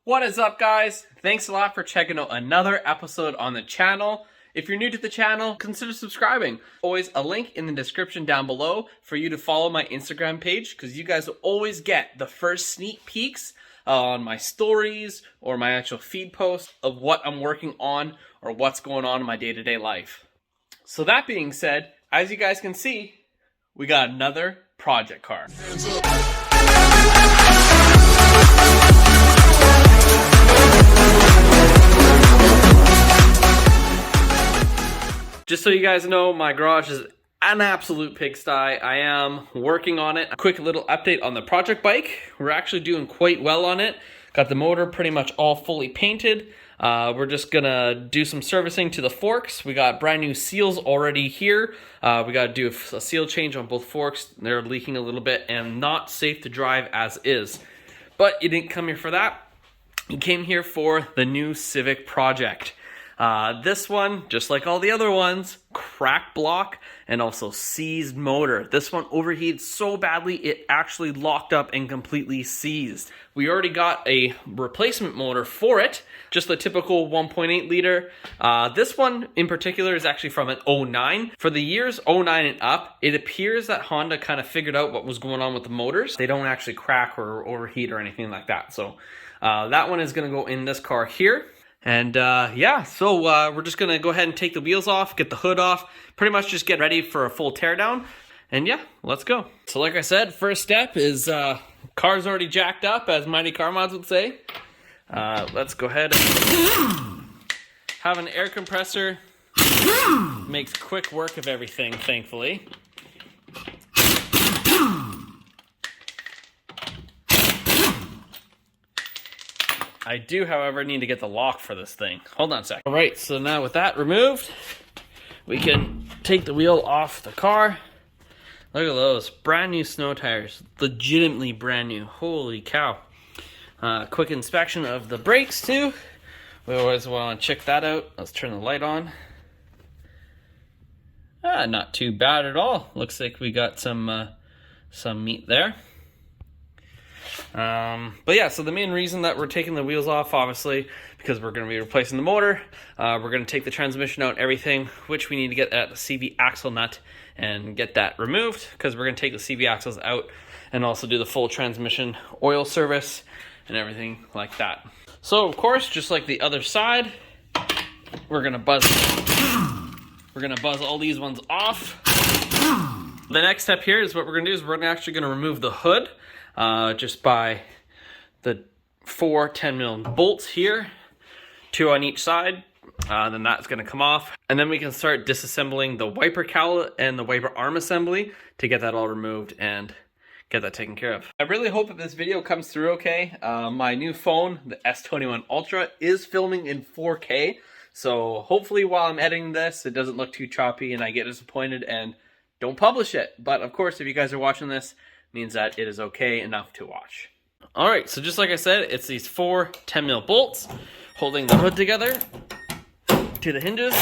What is up, guys? Thanks a lot for checking out another episode on the channel. If you're new to the channel, consider subscribing. Always a link in the description down below for you to follow my Instagram page, because you guys will always get the first sneak peeks on my stories or my actual feed post of what I'm working on or what's going on in my day-to-day life. So that being said, as you guys can see, we got another project car. Just so you guys know, my garage is an absolute pigsty. I am working on it. A quick little update on the project bike. We're actually doing quite well on it. Got the motor pretty much all fully painted. We're just gonna do some servicing to the forks. We got brand new seals already here. We gotta do a seal change on both forks. They're leaking a little bit and not safe to drive as is. But you didn't come here for that. You came here for the new Civic project. This one, just like all the other ones, cracked block and also seized motor. This one overheated so badly it actually locked up and completely seized. We already got a replacement motor for it, just the typical 1.8 liter. This one in particular is actually from an 09. For the years 09 and up, it appears that Honda kind of figured out what was going on with the motors. They don't actually crack or overheat or anything like that. So that one is going to go in this car here. And yeah, so we're just gonna go ahead and take the wheels off, get the hood off, pretty much just get ready for a full teardown. And yeah, let's go. So like I said, first step is car's already jacked up, as Mighty Car Mods would say. Let's go ahead and have an air compressor. Makes quick work of everything, thankfully. I do, however, need to get the lock for this thing. Hold on a sec. All right, so now with that removed, we can take the wheel off the car. Look at those, brand new snow tires. Legitimately brand new, holy cow. Quick inspection of the brakes too. We always want to check that out. Let's turn the light on. Not too bad at all. Looks like we got some meat there. But yeah, so the main reason that we're taking the wheels off, obviously, because we're going to be replacing the motor. We're going to take the transmission out and everything, which we need to get at the CV axle nut and get that removed, because we're going to take the CV axles out and also do the full transmission oil service and everything like that. So of course, just like the other side, we're going to buzz all these ones off. The next step here is what we're going to do is we're actually going to remove the hood. Just by the 4 10mm bolts here, 2 on each side. Then that's going to come off, and then we can start disassembling the wiper cowl and the wiper arm assembly to get that all removed and get that taken care of. I really hope that this video comes through okay. My new phone, the S21 Ultra, is filming in 4K, so hopefully while I'm editing this, it doesn't look too choppy and I get disappointed and don't publish it. But of course, if you guys are watching this, means that it is okay enough to watch. All right, so just like I said, it's these 4 10mm bolts holding the hood together to the hinges.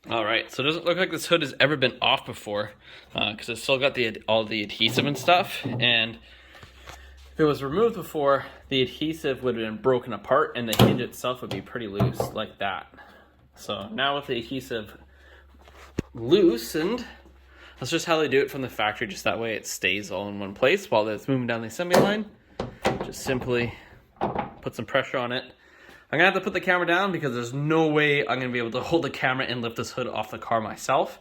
All right, so it doesn't look like this hood has ever been off before, because it's still got all the adhesive and stuff, and if it was removed before, the adhesive would have been broken apart and the hinge itself would be pretty loose, like that. So now with the adhesive loosened, that's just how they do it from the factory, just that way it stays all in one place while it's moving down the assembly line. Just simply put some pressure on it. I'm gonna have to put the camera down because there's no way I'm gonna be able to hold the camera and lift this hood off the car myself.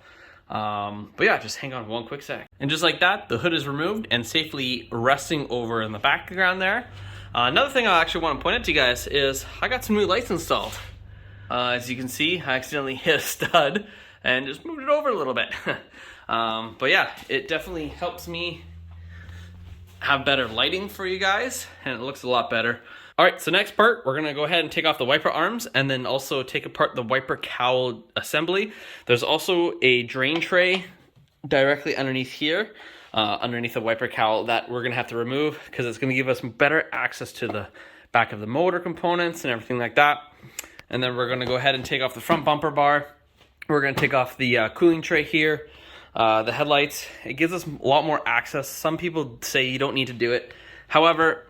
But yeah, just hang on one quick sec. And just like that, the hood is removed and safely resting over in the background there. Another thing I actually want to point out to you guys is I got some new lights installed. As you can see, I accidentally hit a stud and just moved it over a little bit. But yeah, it definitely helps me have better lighting for you guys, and it looks a lot better. All right, so next part, we're gonna go ahead and take off the wiper arms and then also take apart the wiper cowl assembly. There's also a drain tray directly underneath here, underneath the wiper cowl, that we're gonna have to remove because it's gonna give us better access to the back of the motor components and everything like that. And then we're gonna go ahead and take off the front bumper bar. We're gonna take off the cooling tray here. The headlights, it gives us a lot more access. Some people say you don't need to do it. However,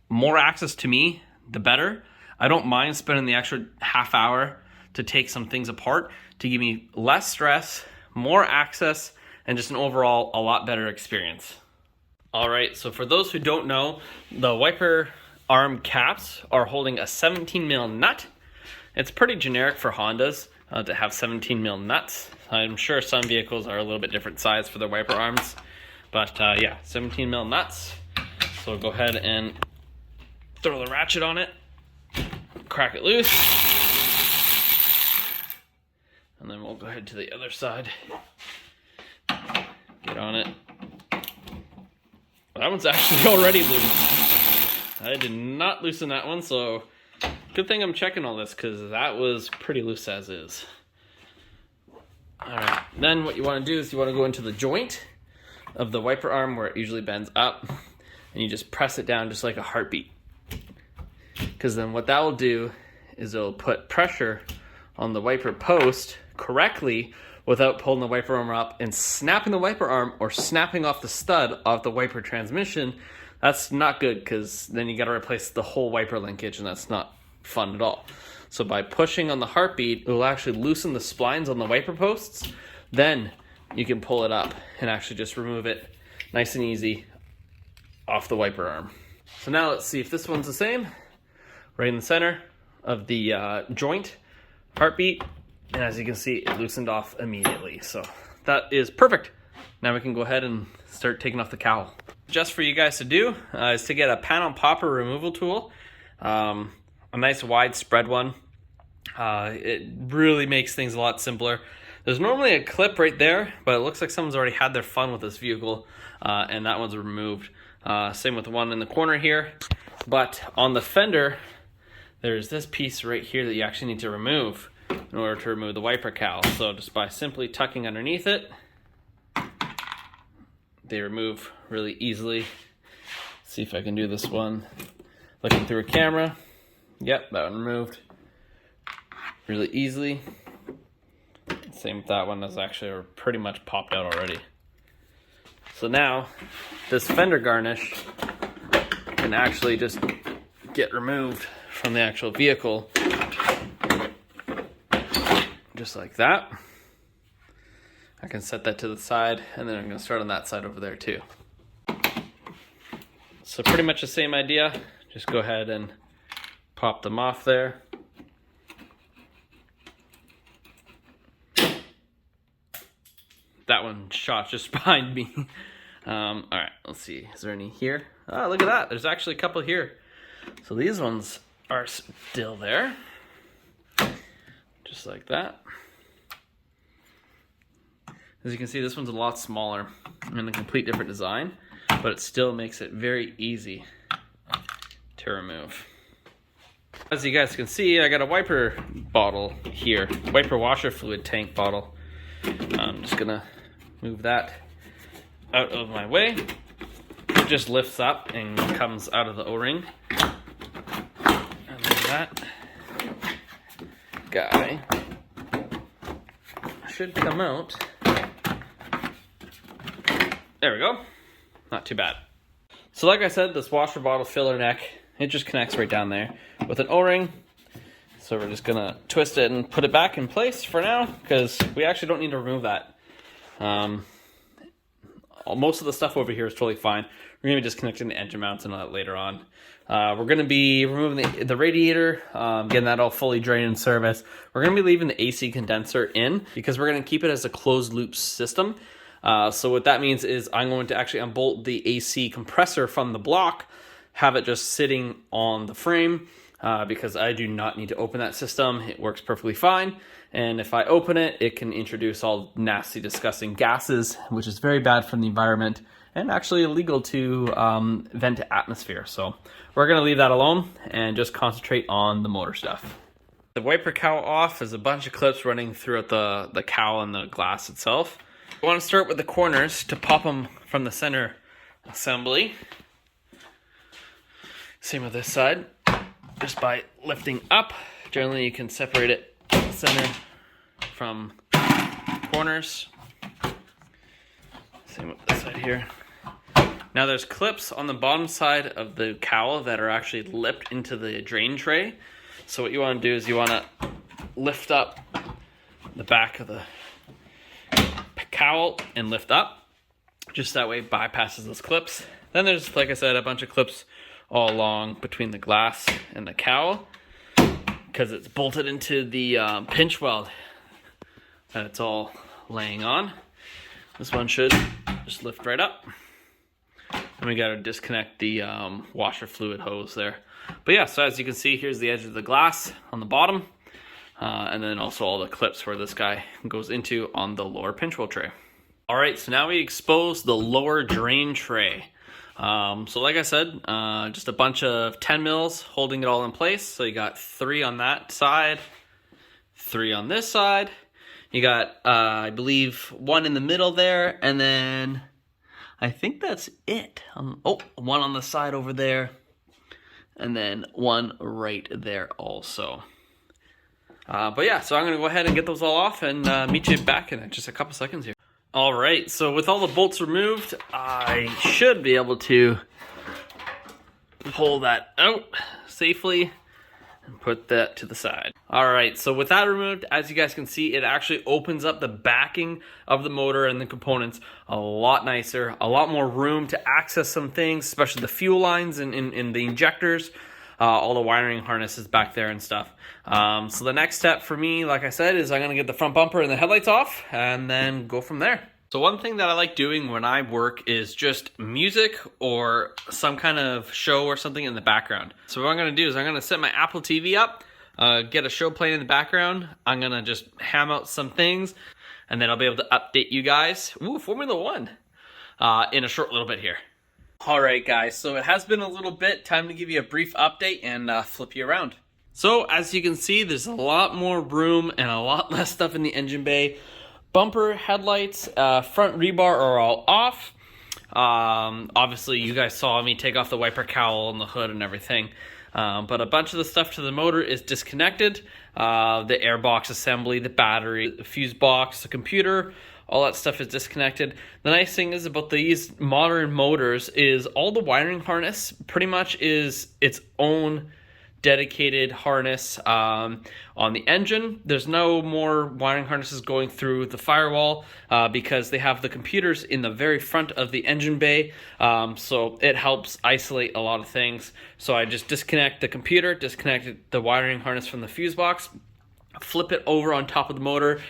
more access to me, the better. I don't mind spending the extra half hour to take some things apart to give me less stress, more access, and just an overall a lot better experience. All right, so for those who don't know, the wiper arm caps are holding a 17 mil nut. It's pretty generic for Hondas to have 17 mil nuts. I'm sure some vehicles are a little bit different size for their wiper arms, but yeah, 17 mil nuts. So we'll go ahead and throw the ratchet on it, crack it loose, and then we'll go ahead to the other side, get on it. That one's actually already loose. I did not loosen that one, so good thing I'm checking all this because that was pretty loose as is. All right, then what you want to do is you want to go into the joint of the wiper arm where it usually bends up, and you just press it down just like a heartbeat. Because then what that will do is it'll put pressure on the wiper post correctly without pulling the wiper arm up and snapping the wiper arm or snapping off the stud off the wiper transmission. That's not good because then you got to replace the whole wiper linkage, and that's not fun at all. So by pushing on the heartbeat, it will actually loosen the splines on the wiper posts. Then you can pull it up and actually just remove it nice and easy off the wiper arm. So now let's see if this one's the same. Right in the center of the joint, heartbeat, and as you can see, it loosened off immediately. So that is perfect. Now we can go ahead and start taking off the cowl. Just for you guys to do is to get a panel popper removal tool, a nice wide spread one. It really makes things a lot simpler. There's normally a clip right there, but it looks like someone's already had their fun with this vehicle, and that one's removed. Same with the one in the corner here. But on the fender, there's this piece right here that you actually need to remove in order to remove the wiper cowl. So just by simply tucking underneath it, they remove really easily. Let's see if I can do this one looking through a camera. Yep, that one removed really easily. Same with that one, that's actually pretty much popped out already. So now this fender garnish can actually just get removed from the actual vehicle, just like that. I can set that to the side, and then I'm going to start on that side over there too. So pretty much the same idea. Just go ahead and pop them off there. That one shot just behind me. All right, let's see. Is there any here? Oh, look at that. There's actually a couple here. So these ones are still there. Just like that. As you can see, this one's a lot smaller and a complete different design, but it still makes it very easy to remove. As you guys can see, I got a wiper bottle here, wiper washer fluid tank bottle. I'm just gonna move that out of my way. It just lifts up and comes out of the O-ring. And then that guy should come out. There we go. Not too bad. So like I said, this washer bottle filler neck, it just connects right down there with an O-ring. So we're just gonna twist it and put it back in place for now, because we actually don't need to remove that. Most of the stuff over here is totally fine. We're gonna be just connecting the engine mounts and all that later on. We're gonna be removing the radiator, getting that all fully drained and serviced. We're gonna be leaving the AC condenser in because we're gonna keep it as a closed loop system. So what that means is I'm going to actually unbolt the AC compressor from the block, have it just sitting on the frame, because I do not need to open that system. It works perfectly fine. And if I open it, it can introduce all nasty, disgusting gases, which is very bad for the environment and actually illegal to vent to atmosphere. So we're gonna leave that alone and just concentrate on the motor stuff. The wiper cowl off is a bunch of clips running throughout the cowl and the glass itself. I want to start with the corners to pop them from the center assembly. Same with this side. Just by lifting up, generally you can separate it center from corners. Same with this side here. Now there's clips on the bottom side of the cowl that are actually lipped into the drain tray. So what you want to do is you want to lift up the back of the cowl and lift up. Just that way it bypasses those clips. Then there's, like I said, a bunch of clips all along between the glass and the cowl because it's bolted into the pinch weld that it's all laying on. This one should just lift right up. And we got to disconnect the washer fluid hose there. But yeah, so as you can see, here's the edge of the glass on the bottom. And then also all the clips where this guy goes into on the lower pinch weld tray. All right, so now we expose the lower drain tray. So like I said, just a bunch of 10 mils holding it all in place. So you got 3 on that side, 3 on this side. You got, I believe, 1 in the middle there, and then I think that's it. 1 on the side over there, and then 1 right there also. But yeah, so I'm going to go ahead and get those all off and meet you back in just a couple seconds here. All right, so with all the bolts removed, I should be able to pull that out safely and put that to the side. All right, so with that removed, as you guys can see, it actually opens up the backing of the motor and the components a lot nicer, a lot more room to access some things, especially the fuel lines and the injectors, all the wiring harnesses back there and stuff. So the next step for me, like I said, is I'm gonna get the front bumper and the headlights off and then go from there. So one thing that I like doing when I work is just music or some kind of show or something in the background. So what I'm gonna do is I'm gonna set my Apple TV up, get a show playing in the background. I'm gonna just ham out some things and then I'll be able to update you guys. Ooh, Formula One in a short little bit here. All right, guys, so it has been a little bit. Time to give you a brief update and flip you around. So as you can see, there's a lot more room and a lot less stuff in the engine bay. Bumper, headlights, front rebar are all off. Obviously, you guys saw me take off the wiper cowl and the hood and everything. But a bunch of the stuff to the motor is disconnected. The airbox assembly, the battery, the fuse box, the computer, all that stuff is disconnected. The nice thing is about these modern motors is all the wiring harness pretty much is its own dedicated harness on the engine. There's no more wiring harnesses going through the firewall because they have the computers in the very front of the engine bay, so it helps isolate a lot of things. So I just disconnect the computer, disconnect the wiring harness from the fuse box, flip it over on top of the motor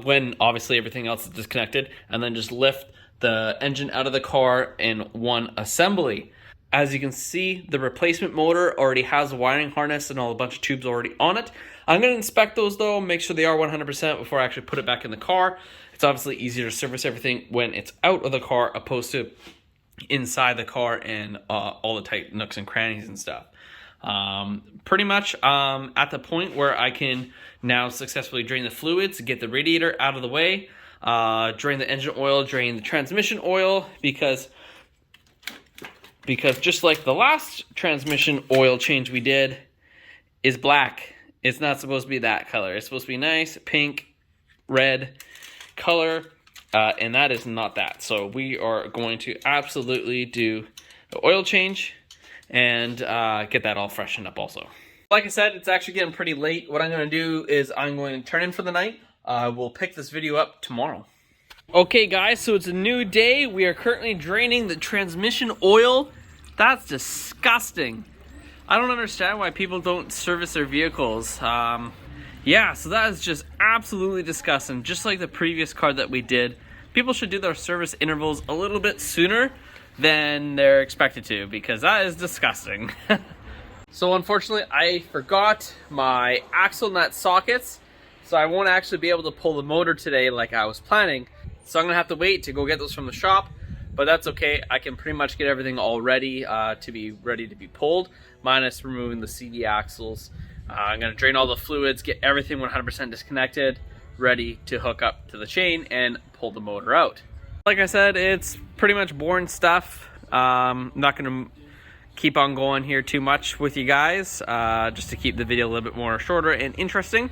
when obviously everything else is disconnected, and then just lift the engine out of the car in one assembly. As you can see, the replacement motor already has a wiring harness and a bunch of tubes already on it. I'm going to inspect those though, make sure they are 100% before I actually put it back in the car. It's obviously easier to service everything when it's out of the car opposed to inside the car and all the tight nooks and crannies and stuff. Pretty much at the point where I can now successfully drain the fluids, get the radiator out of the way, drain the engine oil, drain the transmission oil, because just like the last transmission oil change we did is black. It's not supposed to be that color. It's supposed to be nice pink, red color, and that is not that. So we are going to absolutely do the oil change and get that all freshened up also. Like I said, it's actually getting pretty late. What I'm going to do is I'm going to turn in for the night. We'll pick this video up tomorrow. Okay guys, so it's a new day. We are currently draining the transmission oil. That's disgusting. I don't understand why people don't service their vehicles. Yeah, so that is just absolutely disgusting. Just like the previous car that we did. People should do their service intervals a little bit sooner than they're expected to, because that is disgusting. So unfortunately, I forgot my axle nut sockets, so I won't actually be able to pull the motor today like I was planning. So I'm gonna have to wait to go get those from the shop, but that's okay. I can pretty much get everything all ready to be pulled, minus removing the CD axles. I'm gonna drain all the fluids, get everything 100% disconnected, ready to hook up to the chain and pull the motor out. Like I said, it's pretty much boring stuff. I'm not gonna keep on going here too much with you guys, just to keep the video a little bit more shorter and interesting.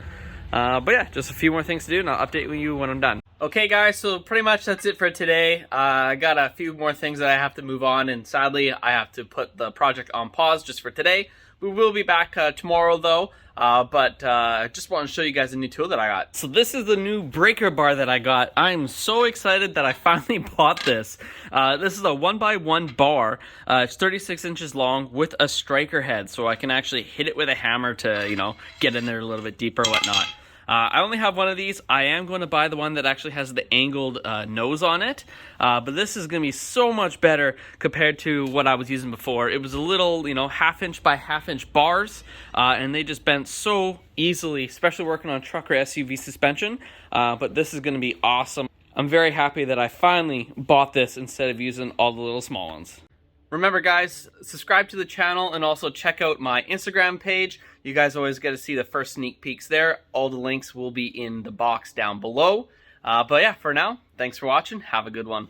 But yeah, just a few more things to do and I'll update you when I'm done. Okay guys, so pretty much that's it for today. I got a few more things that I have to move on, and sadly I have to put the project on pause just for today. We will be back tomorrow though, but I just want to show you guys a new tool that I got. So this is the new breaker bar that I got. I'm so excited that I finally bought this. This is a 1x1 bar. It's 36 inches long with a striker head, so I can actually hit it with a hammer to, you know, get in there a little bit deeper or whatnot. I only have one of these. I am going to buy the one that actually has the angled nose on it. But this is going to be so much better compared to what I was using before. It was a little, you know, 1/2 by 1/2 bars. And they just bent so easily, especially working on truck or SUV suspension. But this is going to be awesome. I'm very happy that I finally bought this instead of using all the little small ones. Remember guys, subscribe to the channel and also check out my Instagram page. You guys always get to see the first sneak peeks there. All the links will be in the box down below. But yeah, for now, thanks for watching. Have a good one.